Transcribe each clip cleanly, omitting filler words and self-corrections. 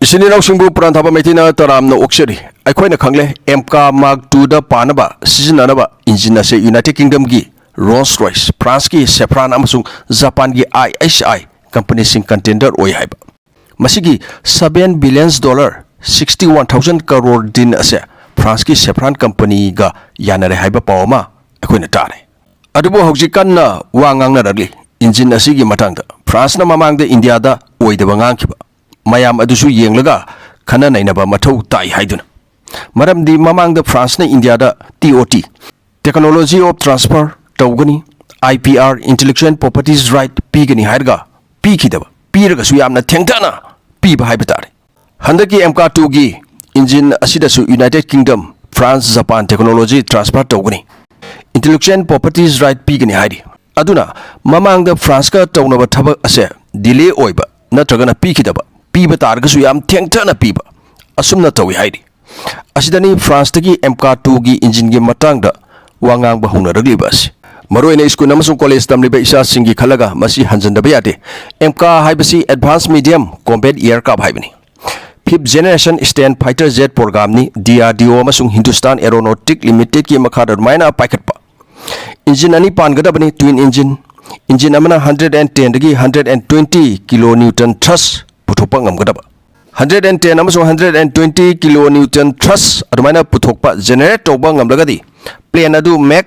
Isininaw singbu Pranthaba Metina Taramno Okseri. Aikoina Kangle Amca Mark 2 da Panaba, Sizinanaba, Engine ase United Kingdom gi Rolls Royce, France ki Safran amasung Japan gi IHI company sing contender oi haiba. Masigi $7 billion 61,000 crore din ase France ki Safran company ga yanare haiba pawma aikoina tare. Adubo haujikanna wa ngangnaragli engine asigi matangda France na mamangda India da oidaba ngangkiba. Mayam adusu yenglaga khana nainaba mathau tai haiduna maramdi mamangda France na India da TOT technology of transfer tawgani IPR intellectual properties right pigani hairga pikidaba piraga su yamna thengtana piba haibetare handaki Amca 2 gi engine asida su United Kingdom France Japan technology transfer tawgani intellectual properties right pigani haidi aduna mamangda France ka tawnaba thaba ase delay oiba natragana pikidaba piba targasu yam thengtana piba asumna tawi haidi asidani France tagi Amca 2 gi engine gi matangda wangang ba hounarakle bas maroina school amasung college tamliba isa singi khalaga masi hanjandaba yade Amca haibasi advanced medium combat aircraft haibani 5th generation stand fighter jet program ni DRDO amasung Hindustan Aeronautic Limited ki makhada maina paikatpa engine ani pangadabani twin engine amana 110 dagi 120 kilonewton thrust puthokpa ngamgadaba 110 amasung 120 kilonewton thrust adumaina puthokpa generate tawba ngamlagadi plane adu Mach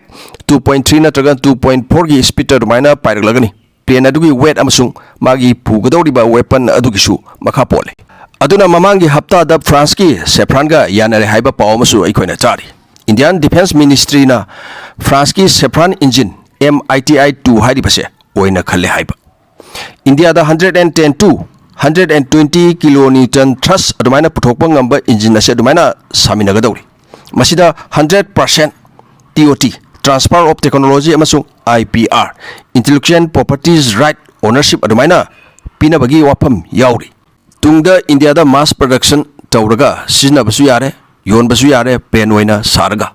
2.3 natraga 2.4 gi speed adumaina pairaglagani plane adu gi weight amasung magi pugadawriba weapon adu gi su makha pole aduna mamangi hapta da France ki Safran ga yanare haiba pawmasu aikoina chari Indian Defense Ministry na France ki Safran engine M88-2 haibase oina khalle haiba India da 110 to 120 kilonewton thrust adumaina puthokpa ngamba engine ase adumaina saminagadawri masida 100% TOT transfer of technology amasung IPR intellectual properties right ownership adumaina pinabagi wafam yauri tungda India da mass production tawraga sinabasu yare yonbasu yare pen oina sarga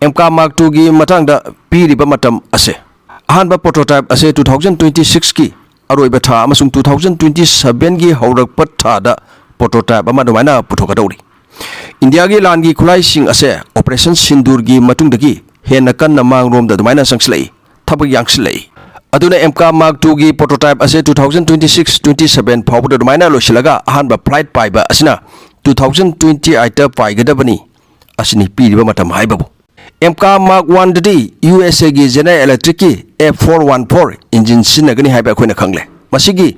Amca Mark 2 gi matangda piriba matam ase ahanba prototype ase 2026 ki aroiba tha amasung 2027 gi hourak patha da prototype ama dumaina puthokadawri India gi lan gi khulai sing ase operation sindur gi matungdagi hena kanna mangrom da dumaina sangslei thabak yangslei aduna Amca Mark 2 gi prototype ase 2026-27 phawda dumaina losilaga ahanba flight paiba asina 2028 paigadabani asini piriba matam haibabu Amca Mark 1 dadi USA gi General Electric ki F414 engine sinagani haiba khoina khangle masigi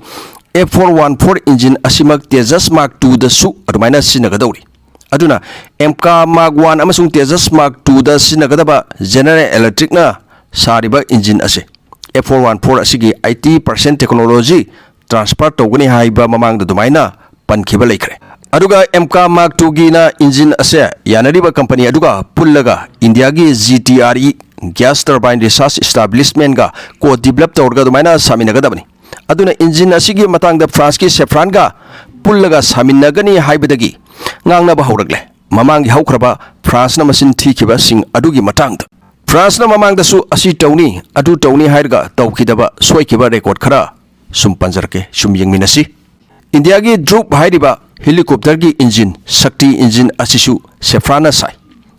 F414 engine asimak Tejas Mark 2 da su adumaina sinagadawri aduna Amca Mark 1 amasung Tejas Mark 2 da sinagadaba General Electric na sariba engine ase F414 asigi 80% technology transfer tawgani haiba mamang da dumaina pankhiba laikre aduga Amca Mark 2 gi na engine ase yanariba company aduga pullaga India gi GTRE gas turbine research establishment ga ko develop tawrga dumaina saminagadabani aduna engine asigi matangda France ki Safran ga pullaga saminagani haibadagi Ngangnaba hourakle mamangi haukraba France na masin thikiba sing adugi matangda France na mamangda su asi tawni adu tawni hairga tawkhidaba soikiba record khara sum panjarke sum yengminasi India gi Drup hairiba helicopter gi engine Shakti engine asisu Safran na sai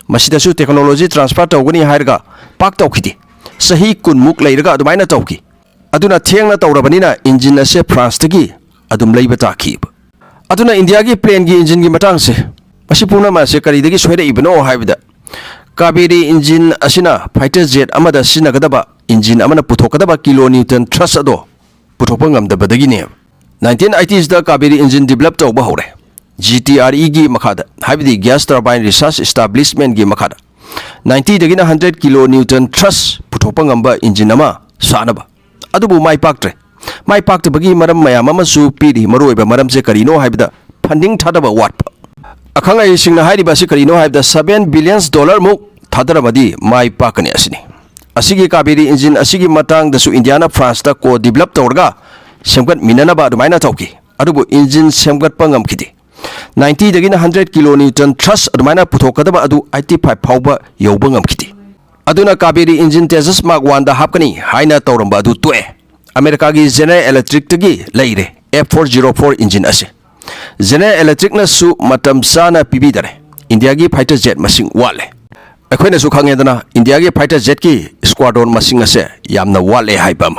masidasu technology transfer tawgani hairga pak tawkhidi sahi kunmuk leiraga adumaina tawki aduna thengna tawrabanina engine ase France tagi adum leiba takhib aduna India gi plane gi engine gi matang se masipuna ma se kari dagi soida ibno haibida Kaveri engine asina fighter jet amada sinagadaba engine amana puthokadaba kilonewton thrust ado puthokpa ngamdabadagi ne 1980s da Kaveri engine develop tawba hore GTRE gi makhada haibidi gas turbine research establishment gi makhada 90 dagina 100 kilonewton thrust puthokpa ngamba engine ama sanaba adubu mai paktre mai pakte bagi maram mayam amasu pidi maroiba maram se karino haibida funding thadaba watpa akhanga isingna hairiba se karino haibida $7 billion mu thadaramadi mai pakani asini asigi Kaveri engine asigi matang dasu Indiana France ta ko develop tawrga semgat minanaba adumaina tawki adubu engine semgat pangamkidi 90 dagina 100 kilonewton thrust adumaina puthokadaba adu 85 phawba yowba ngamkidi aduna Kaveri engine Tejas Mark 1 da hapkani haina tawramba adu toe America gi General Electric tagi leire F404 engine ase General Electric na su matam sana pibidare India gi fighter jet masing wale akhoi na su khangedana India gi fighter jet ki squadron masing ase yamna wale haibam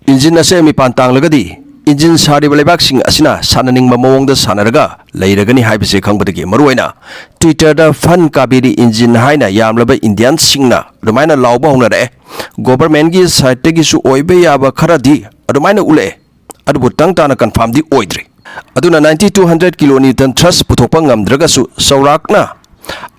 engine ase mi pantang lagadi engine sari balebak sing asina sananing mamong da sanaraga leiragani haibase khangbadagi maruina Twitter da fan Kaveri engine haina yamlaba Indian singna rumaina lawba honare government gi side gi su oibe yaba kharadi rumaina ule adubu tangtana confirm di oidri aduna 90-200 kilonewton thrust puthokpa ngamdragasu hourakna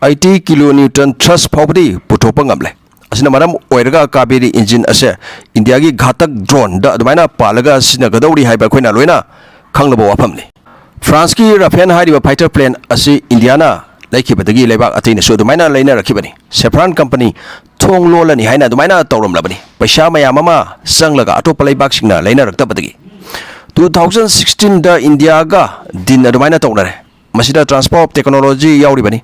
80 kilonewton thrust phawbadi puthokpa ngamle asina maram oiraga Kaveri engine ase India gi ghatak drone da adumaina palaga sina gadawri haiba khoina loina khanglabo wafamni France ki Rafale hariba fighter plane ase Indiana laikhibadagi lebak ateina su adumaina leina rakhibani Safran company thong lolani haina adumaina tawramlabani paisa mayam ama sanglaga atopa leibak singna leina raktabadagi 2016 da India ga din adumaina tawnare masida transfer of technology yauribani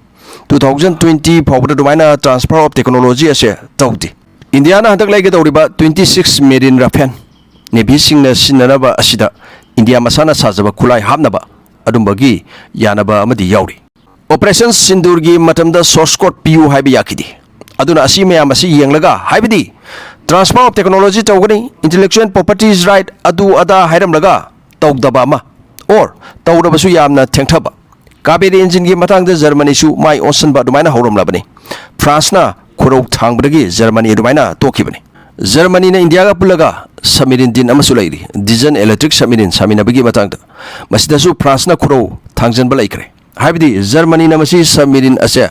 2020 phawbada adumaina transfer of technology ase tawdi India na handak laige tawriba 26 Marine Rafale Navy singna sinanaba asida India masana sajaba khulai hamnaba adumbagi yanaba amadi yauri Operation Sindur gi matamda source code PU haibi yakidi aduna asi mayam asi yenglaga haibidi transfer of technology tawgani intellectual properties right adu ada hairam laga tawdaba ma or tawrabasu yamna thengthaba Kaveri engine gi matangda Germany su mai onsan ba dumaina horom labani France na khurau thangbadagi Germany dumaina tokibani Germany na India ga pulaga submarine din amasu lairi diesel electric submarine saminabagi matangda masida su France na khurau thangjan ba laikre haibidi Germany na masi submarine ase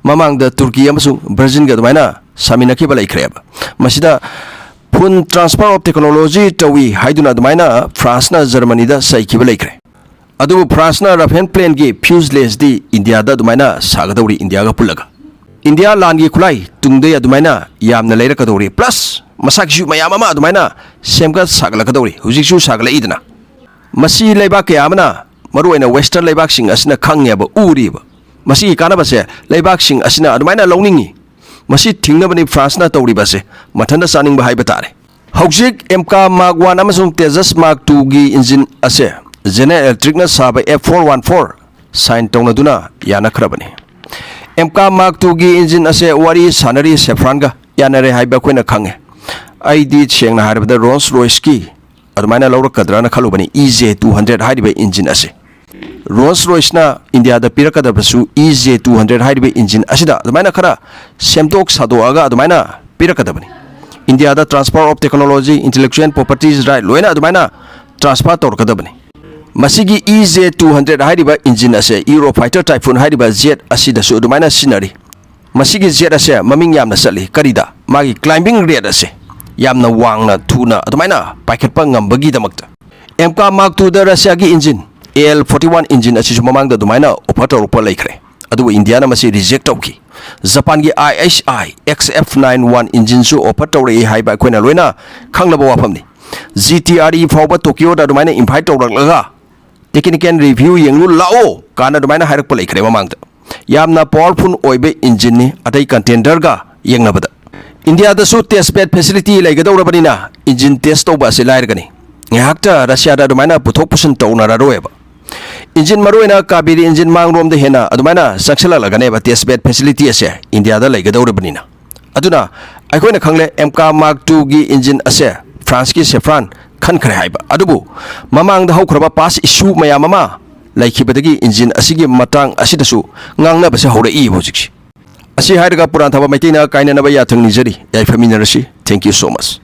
mamangda Turkey amasu Brazil ga dumaina saminaki ba laikre ba masida phun transfer of technology tawi haiduna dumaina France na Germany da saiki ba laikre adu France na Rafale plane gi fuselage di India da dumaina sagadawri India ga pulaga India land gi khulai tungde adumaina yamna leirakadawri plus masakju mayam ama adumaina semga saglakadawri hujiksu sagla idna masi leibak yamna maruina western leibak sing asina khangyaba uriba masi kanaba se leibak sing asina adumaina lawningi masi thingnabani France na tawribase mathanda saning ba haiba tare hojik Amca Mark 1 amasung Tejas Mark 2 gi engine ase General Electric na saba F414 sign tawnaduna yana khrabani Amca Mark 2 gi engine ase wari sanari Safran ga yanare haiba khoina khange aidi chengna haribada Rolls Royce ki adumaina lawrakadra na khalubani EJ200 hariba engine ase Rolls Royce na India da pirakadabasu EJ200 hariba engine asida adumaina khara semtok sadoaga adumaina pirakadabani India da transfer of technology intellectual properties right loina adumaina transfer torkadabani masigi EJ200 hariba engine ase Eurofighter Typhoon hariba jet asida su adumaina sinari masigi jet ase maming yamna sali karida magi climbing rate ase yamna wangna thuna adumaina paikhatpa ngambagi damakta Amca Mark 2 da Russia gi engine AL41 engine asisu mamangda adumaina offer tawrpa laikre adu India na masi reject tawki Japan gi IHI XF91 engine su offer tawre haiba khoina loina khanglaba wafamni GTRE fawba Tokyo da adumaina invite tawraklaga technical review yenglu lao kana adumaina hairakpa laikre mamangda yamna powerful oibe engine ni atai contender ga yengnabada India da su test bed facility laigadawrabanina engine test tawba se lairgani ngahakta Russia da adumaina puthok pusun tawnara roeba engine maruina Kaveri engine mangrom da hena adumaina saksala lagane ba test bed facility ase India da laigadawrabanina aduna aikoina khangle Amca Mark 2 gi engine ase France ki Safran khan khare haiba adubu mamang da haukraba pass issue mayam ama laikhibadagi engine asigi matang asidasu ngangnaba se hore I hojikshi asi hairaga puran thaba maitina kaina naba yathang nijari yai faminarasi thank you so much